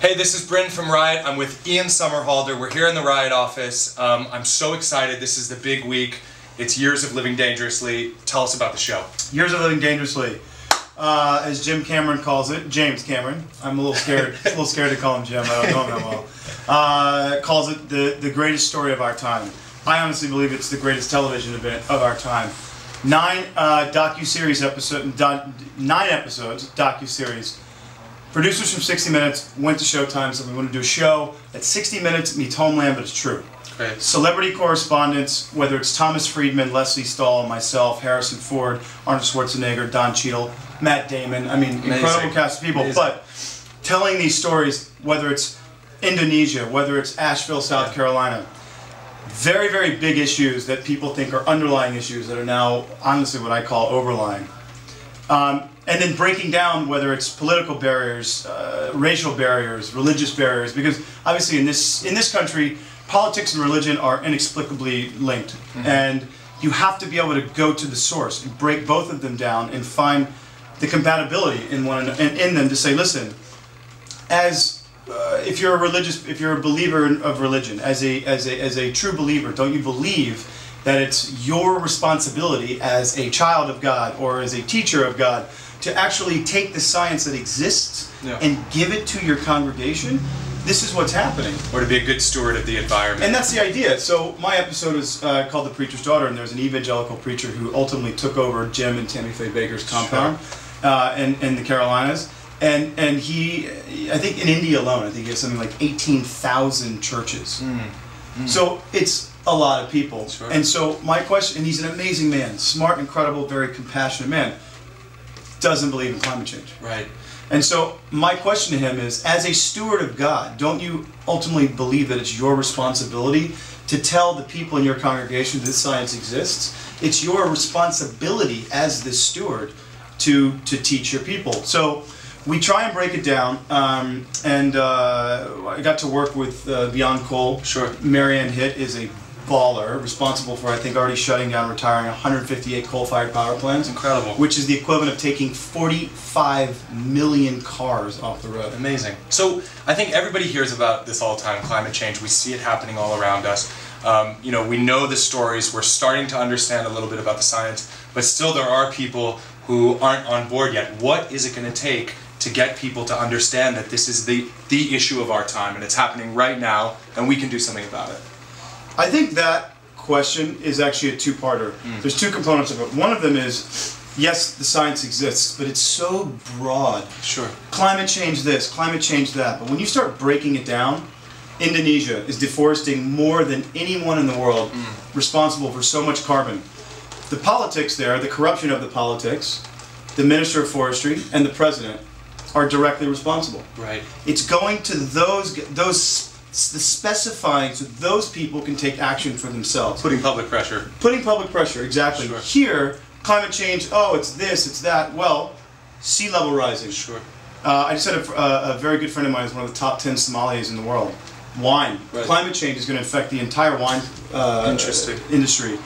Hey, this is Bryn from RYOT. I'm with Ian Somerhalder. We're here in the RYOT office. I'm so excited. This is the big week. It's Years of Living Dangerously. Tell us about the show. Years of Living Dangerously. As Jim Cameron calls it, James Cameron. I'm a little scared. To call him Jim. I don't know him that well. Calls it the greatest story of our time. I honestly believe it's the greatest television event of our time. 9 docu-series episodes, 9 episodes docu-series. Producers from 60 Minutes went to Showtime, so we want to do a show at 60 minutes meets Homeland, but it's true. Great. Celebrity correspondents, whether it's Thomas Friedman, Leslie Stahl, myself, Harrison Ford, Arnold Schwarzenegger, Don Cheadle, Matt Damon. I mean, Amazing. Incredible cast of people. Amazing. But telling these stories, whether it's Indonesia, whether it's Asheville, South Carolina, very, very big issues that people think are underlying issues that are now, honestly, what I call overlying. And then breaking down whether it's political barriers, racial barriers, religious barriers, because obviously in this country, politics and religion are inexplicably linked. Mm-hmm. And you have to be able to go to the source and break both of them down and find the compatibility in them to say, listen, as if you're a believer of religion, as a true believer, don't you believe that it's your responsibility as a child of God or as a teacher of God to actually take the science that exists and give it to your congregation? This is what's happening. Or to be a good steward of the environment. And that's the idea. So my episode is called The Preacher's Daughter, and there's an evangelical preacher who ultimately took over Jim and Tammy Faye Baker's compound in the Carolinas. And he, I think in India alone, I think he has something like 18,000 churches. So it's a lot of people. Sure. And so my question, and he's an amazing man, smart, incredible, very compassionate man, doesn't believe in climate change. Right. And so my question to him is, as a steward of God, don't you ultimately believe that it's your responsibility to tell the people in your congregation that science exists? It's your responsibility as the steward to teach your people. So we try and break it down, and I got to work with Beyond Coal. Sure. Marianne Hitt is a baller, responsible for, I think, already shutting down, retiring 158 coal-fired power plants. Incredible. Which is the equivalent of taking 45 million cars off the road. Amazing. So I think everybody hears about this all the time, climate change. We see it happening all around us. You know, we know the stories. We're starting to understand a little bit about the science, but still there are people who aren't on board yet. What is it going to take to get people to understand that this is the issue of our time and it's happening right now and we can do something about it? I think that question is actually a two-parter. There's two components of it. One of them is, yes, the science exists, but it's so broad. Sure. Climate change this, climate change that. But when you start breaking it down, Indonesia is deforesting more than anyone in the world, responsible for so much carbon. The politics there, the corruption of the politics, the Minister of Forestry, and the President are directly responsible. Right. It's going to the specifying so those people can take action for themselves. Putting public pressure. Putting public pressure, exactly. Sure. Here, climate change, oh, it's this, it's that. Well, sea level rising. Sure. I just had a very good friend of mine who's one of the top 10 sommeliers in the world. Wine. Right. Climate change is going to affect the entire wine industry.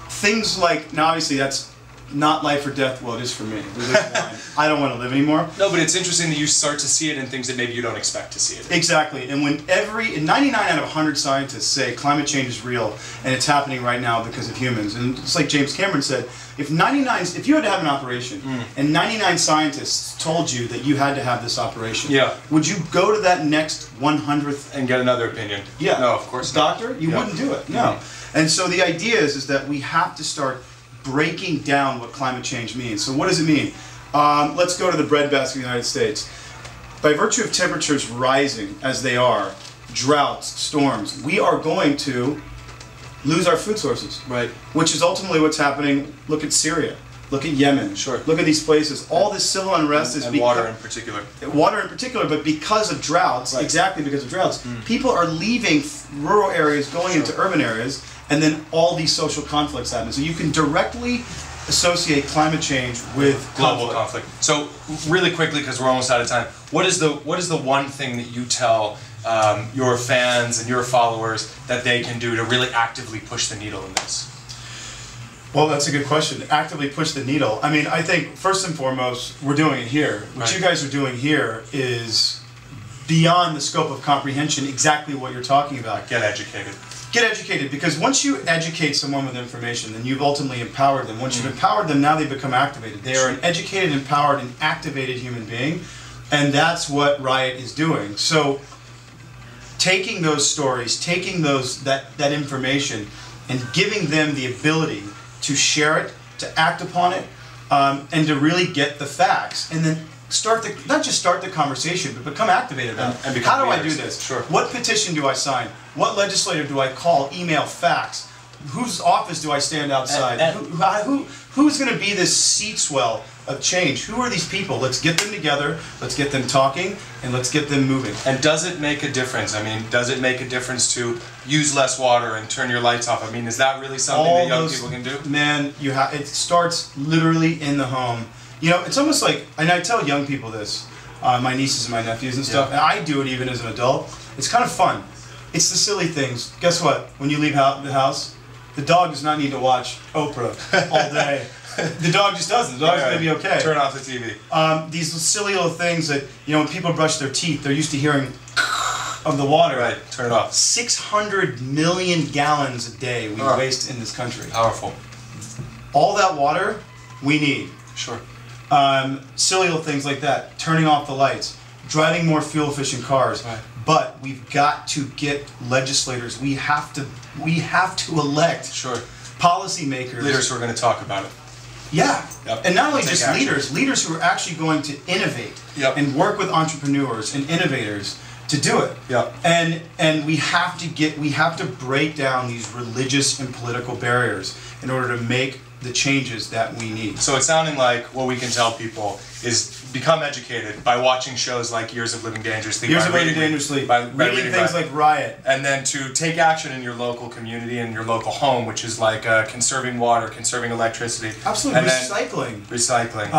Things like, now obviously that's not life or death. Well, it is for me. Wine. I don't want to live anymore. No, but it's interesting that you start to see it in things that maybe you don't expect to see it. Exactly. And when 99 out of 100 scientists say climate change is real and it's happening right now because of humans, and it's like James Cameron said, if you had to have an operation and 99 scientists told you that you had to have this operation, would you go to that next 100th and get another opinion? Yeah. No, of course not. Doctor? You wouldn't do it. No. And so the idea is that we have to start breaking down what climate change means. So what does it mean? Let's go to the breadbasket of the United States. By virtue of temperatures rising as they are, droughts, storms, we are going to lose our food sources. Right. Which is ultimately what's happening. Look at Syria. Look at Yemen. Sure. Look at these places. All this civil unrest is because water in particular. Water in particular, but because of droughts, exactly because of droughts, people are leaving rural areas, going into urban areas, and then all these social conflicts happen. So you can directly associate climate change with global conflict. So really quickly, because we're almost out of time, what is the one thing that you tell your fans and your followers that they can do to really actively push the needle in this? Well, that's a good question. Actively push the needle. I mean, I think first and foremost, we're doing it here. What you guys are doing here is beyond the scope of comprehension exactly what you're talking about. Get educated. Get educated, because once you educate someone with information, then you've ultimately empowered them. Once you've empowered them, now they become activated. They are an educated, empowered, and activated human being, and that's what RYOT is doing. So, taking those stories, taking that information, and giving them the ability to share it, to act upon it, and to really get the facts, and then not just start the conversation, but become activated about it. How do I do this? Sure. What petition do I sign? What legislator do I call, email, fax? Whose office do I stand outside? Who's going to be this seed swell of change? Who are these people? Let's get them together, let's get them talking, and let's get them moving. And does it make a difference? I mean, does it make a difference to use less water and turn your lights off? I mean, is that really something that young people can do? Man, it starts literally in the home. You know, it's almost like, and I tell young people this, my nieces and my nephews and stuff, and I do it even as an adult. It's kind of fun. It's the silly things. Guess what? When you leave the house, the dog does not need to watch Oprah all day. The dog just doesn't. The dog's going to be okay. Turn off the TV. These silly little things that, you know, when people brush their teeth, they're used to hearing of the water. Right, turn it off. 600 million gallons a day we waste in this country. Powerful. All that water we need. Sure. Silly little things like that. Turning off the lights. Driving more fuel-efficient cars. Right. But we've got to get legislators. We have to elect policymakers. Leaders who are going to talk about it. Yeah. Yep. And not only just leaders who are actually going to innovate and work with entrepreneurs and innovators to do it. Yep. And we have to break down these religious and political barriers in order to make the changes that we need. So it's sounding like what we can tell people is become educated by watching shows like Years of Living Dangerously, by reading things like RYOT, and then to take action in your local community and your local home, which is like conserving water, conserving electricity, absolutely, and recycling,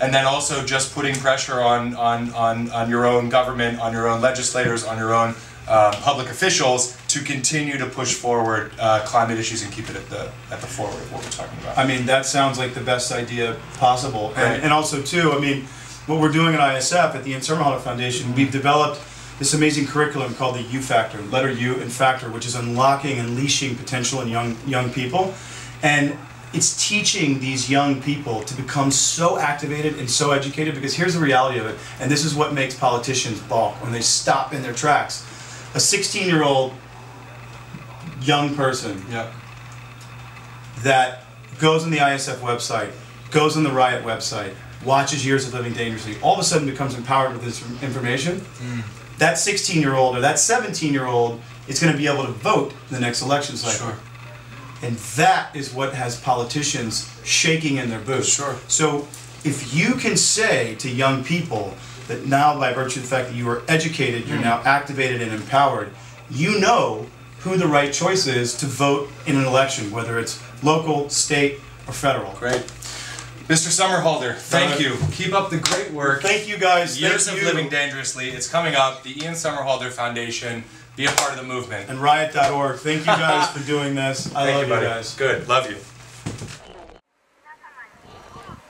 and then also just putting pressure on your own government, on your own legislators, on your own public officials to continue to push forward climate issues and keep it at the forward of what we're talking about. I mean, that sounds like the best idea possible. Right. And also, too, I mean, what we're doing at ISF, at the Somerhalder Foundation, we've developed this amazing curriculum called the U Factor, letter U and Factor, which is unlocking, unleashing potential in young people. And it's teaching these young people to become so activated and so educated, because here's the reality of it, and this is what makes politicians balk when they stop in their tracks. A 16-year-old young person that goes on the ISF website, goes on the RYOT website, watches Years of Living Dangerously, all of a sudden becomes empowered with this information. That 16-year-old or that 17-year-old is going to be able to vote in the next election cycle. Sure. And that is what has politicians shaking in their boots. Sure. So if you can say to young people that now, by virtue of the fact that you are educated, you're now activated and empowered, you know who the right choice is to vote in an election, whether it's local, state, or federal. Great. Mr. Somerhalder, thank you. Keep up the great work. Thank you, guys. Years of Living Dangerously. It's coming up. The Ian Somerhalder Foundation. Be a part of the movement. And RYOT.org. Thank you guys for doing this. I love you guys. Good. Love you.